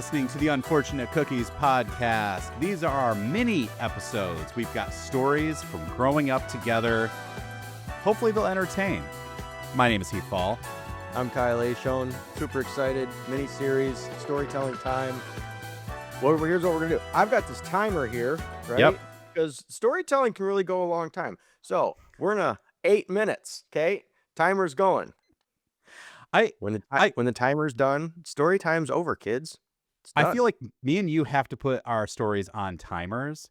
listening to the Unfortunate Cookies podcast. These are our mini episodes. We've got stories from growing up together. Hopefully they'll entertain. My name is Heath Ball. I'm Kyle Ashone. Super excited. Mini-series, storytelling time. Well, here's what we're going to do. I've got this timer here, right? Yep. Because storytelling can really go a long time. So we're in 8 minutes, okay? Timer's going. When the timer's done, story time's over, kids. I feel like me and you have to put our stories on timers.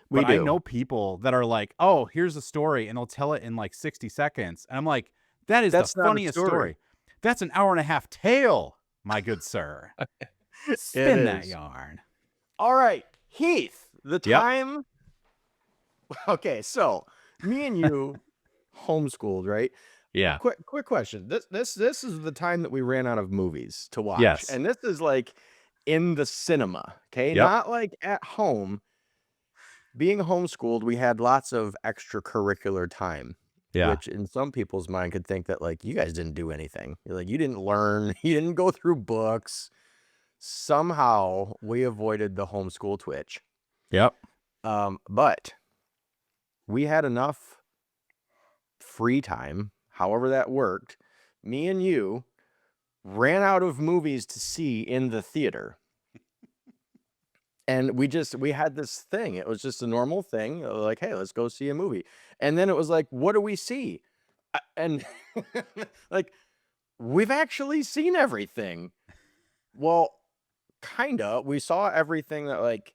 We But do. I know people that are like, oh, here's a story, and they'll tell it in like 60 seconds. And I'm like, that's the not a funniest story. story. That's an hour and a half tale, my good sir. Spin that yarn. All right, Heath, the Yep. time. Okay, so me and you homeschooled, right? Yeah. Quick question. This is the time that we ran out of movies to watch. Yes. And this is like in the cinema, okay? Yep. Not like at home. Being homeschooled, we had lots of extracurricular time. Yeah. Which in some people's mind could think that like you guys didn't do anything. You're like, you didn't learn, you didn't go through books. Somehow we avoided the homeschool twitch. Yep. But we had enough free time, however that worked. Me and you ran out of movies to see in the theater. And we had this thing. It was just a normal thing. Like, hey, let's go see a movie. And then it was like, what do we see? And like, we've actually seen everything. Well, kinda. We saw everything that like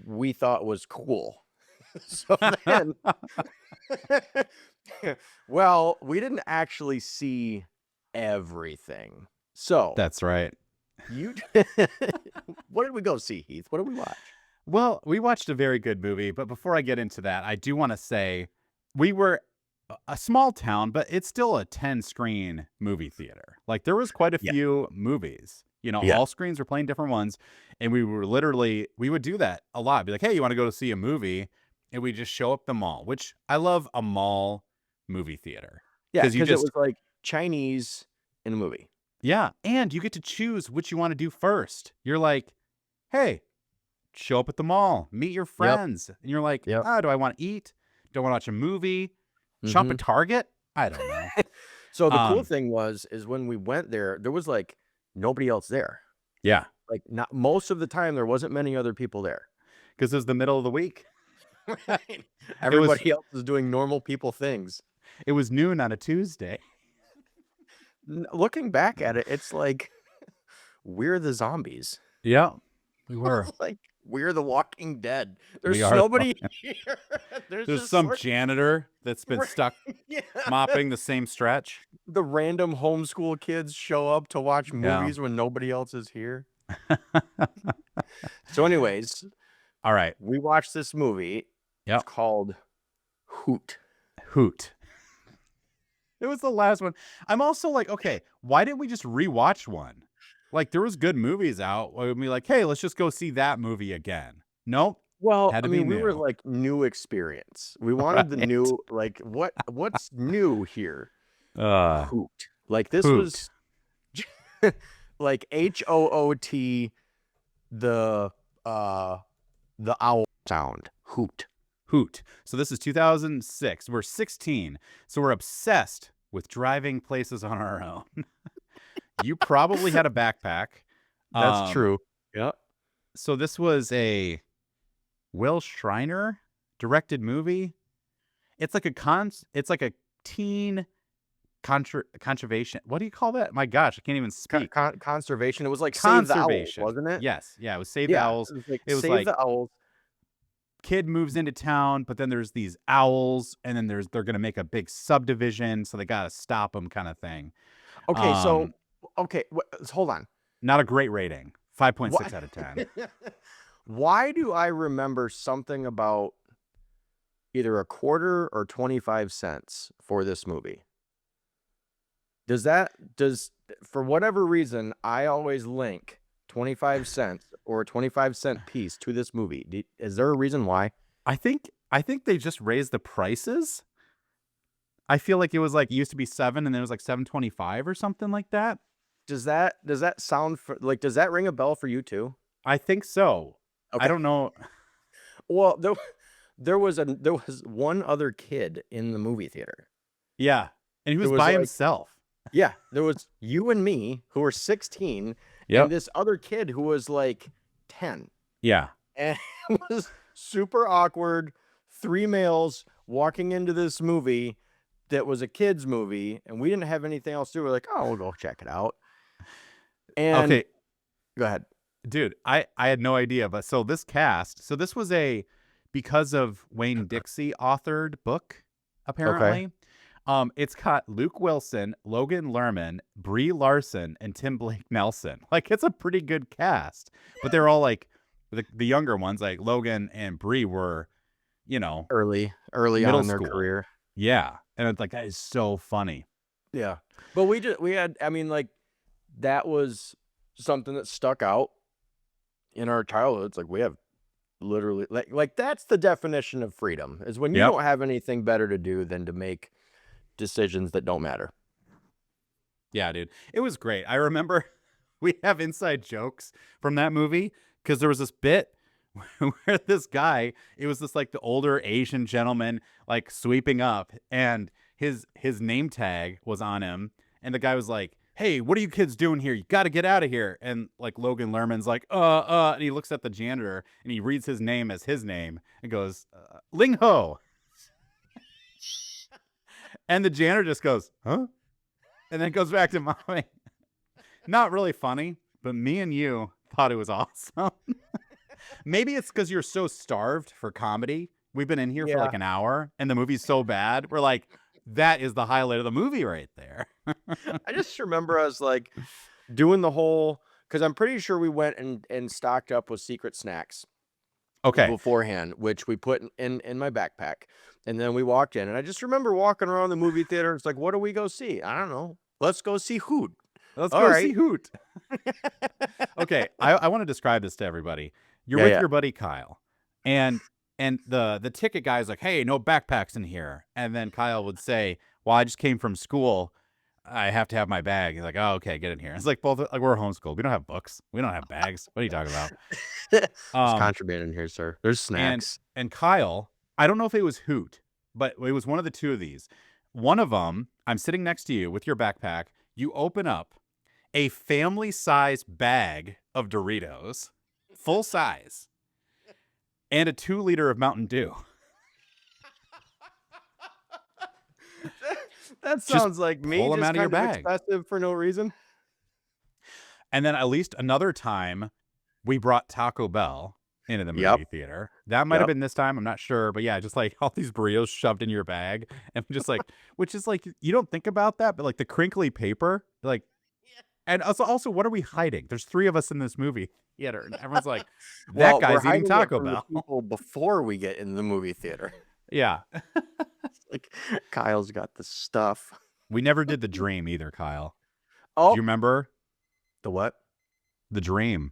we thought was cool. So then, well, we didn't actually see everything. So That's right. what did we go see, Heath? What did we watch? Well, we watched a very good movie, but before I get into that, I do want to say we were a small town, but it's still a 10-screen movie theater. Like there was quite a few movies. You know, all screens were playing different ones, and we would do that a lot. Be like, hey, you want to go to see a movie? And we just show up the mall, which I love a mall movie theater. Yeah, because it was like Chinese in a movie. Yeah, and you get to choose which you want to do first. You're like, hey, show up at the mall, meet your friends. And you're like, do I want to eat? Do I want to watch a movie? Shop at Target? I don't know. So the cool thing is when we went there was like nobody else there. Yeah. Like not most of the time there wasn't many other people there. Because it was the middle of the week. Right. Everybody else is doing normal people things. It was noon on a Tuesday. Looking back at it, it's like we're the zombies. Yeah, we were. Like we're the Walking Dead. There's nobody here. There's some janitor that's been stuck mopping the same stretch. The random homeschool kids show up to watch movies when nobody else is here. So anyways, all right. We watched this movie. Yep. It's called Hoot. Hoot. It was the last one. I'm also like, okay, why didn't we just rewatch one? Like there was good movies out. We'd be like, hey, let's just go see that movie again. Nope. Well, I mean, we were like new experience. We wanted the new, like what's new here? Hoot. Like this was like HOOT, the owl sound. Hoot. Hoot. So this is 2006. We're 16. So we're obsessed with driving places on our own. You probably had a backpack. That's true. Yeah. So this was a Will Schreiner directed movie. It's like a teen conservation. What do you call that? My gosh, I can't even speak. Conservation. It was like Save the Owls, wasn't it? Yes. Yeah, it was Save the Owls. It was Save the Owls. Kid moves into town, but then there's these owls, and then they're going to make a big subdivision, so they got to stop them kind of thing. Okay, hold on. Not a great rating. 5.6 out of 10. Why do I remember something about either a quarter or 25 cents for this movie? For whatever reason, I always link 25 cents or a 25-cent piece to this movie. Is there a reason why? I think they just raised the prices. I feel like it was like, it used to be 7 and then it was like $7.25 or something like that. Does that sound does that ring a bell for you too? I think so. I Okay. don't know. Well, there was one other kid in the movie theater. Yeah. And he There was was by like himself. yeah, there was you and me who were 16 and Yep. this other kid who was like 10. Yeah. And it was super awkward. Three males walking into this movie that was a kids movie, and we didn't have anything else to do. We're like, oh, we'll go check it out. And Okay. go ahead. Dude, I had no idea. But so this cast, so this was a because of Wayne Dixie authored book, Okay. apparently. It's got Luke Wilson, Logan Lerman, Brie Larson, and Tim Blake Nelson. Like it's a pretty good cast. But they're all like the younger ones, like Logan and Brie were, you know, Early on middle in their school. career. Yeah. And it's like that is so funny. Yeah. But we had, I mean, like, that was something that stuck out in our childhood. It's like we have literally like that's the definition of freedom is when you Yep. don't have anything better to do than to make decisions that don't matter. Yeah, dude. It was great. I remember we have inside jokes from that movie because there was this bit where this guy, it was this like the older Asian gentleman like sweeping up and his name tag was on him and the guy was like, "Hey, what are you kids doing here? You got to get out of here." And like Logan Lerman's like, and he looks at the janitor and he reads his name as his name and goes, "Ling Ho." And the janitor just goes, "Huh?" And then goes back to mommy. Not really funny, but me and you thought it was awesome. Maybe it's because you're so starved for comedy. We've been in here for Yeah. like an hour and the movie's so bad. We're like, that is the highlight of the movie right there. I just remember us like doing the whole because I'm pretty sure we went and stocked up with secret snacks Okay. beforehand, which we put in my backpack. And then we walked in, and I just remember walking around the movie theater. It's like, what do we go see? I don't know. Let's go see Hoot. Let's All go see right. Hoot. Okay. I want to describe this to everybody. You're Yeah, with yeah. your buddy Kyle. And the ticket guy's like, "Hey, no backpacks in here." And then Kyle would say, "Well, I just came from school. I have to have my bag." He's like, "Oh, okay, get in here." It's like both like we're homeschooled. We don't have books. We don't have bags. What are you talking about? There's Um, contraband in here, sir. There's and snacks. and Kyle, I don't know if it was Hoot, but it was one of the two of these. One of them, I'm sitting next to you with your backpack. You open up a family size bag of Doritos, full size, and a 2 liter of Mountain Dew. That Just sounds like me, pull them just out of your kind of bag. excessive for no reason. And then at least another time, we brought Taco Bell into the Yep. movie theater. That might have Yep. been this time. I'm not sure. But yeah, just like all these burritos shoved in your bag. And just like, which is like, you don't think about that, but like the crinkly paper, like, and also, what are we hiding? There's 3 of us in this movie theater. And everyone's like, that Well, we're guy's eating hiding it Taco from the Bell. people before we get in the movie theater. Yeah. Like, Kyle's got the stuff. We never did the dream either, Kyle. Do Oh, you remember the what? the dream?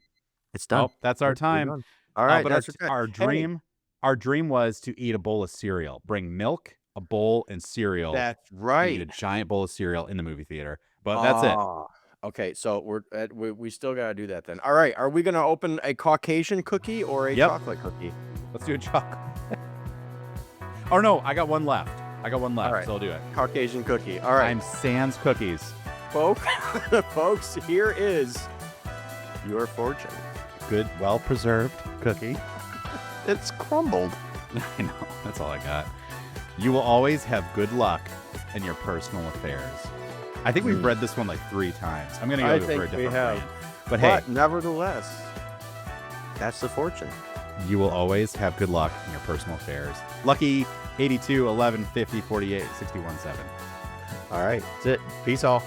It's done. Oh, that's our We're time. done. All right, But that's okay. our Hey, dream was to eat a bowl of cereal. Bring milk, a bowl, and cereal. that's And eat a right. giant bowl of cereal in the movie theater. But that's it. Okay, so we still gotta do that then. All right, are we gonna open a Caucasian cookie or a Yep. chocolate cookie? Let's do a chocolate. Or no, I got one left. All right, So I'll do it. Caucasian cookie. All right, I'm Sans Cookies. folks. Folks, here is your fortune. Good, well-preserved cookie. It's crumbled. I know. That's all I got. You will always have good luck in your personal affairs. I think we've read this one like 3 times. I'm going to I go think for a we different have. brand. But hey, But nevertheless, that's the fortune. you will always have good luck in your personal affairs. Lucky 82, 11, 50, 48, 61, 7. All right, that's it. Peace all.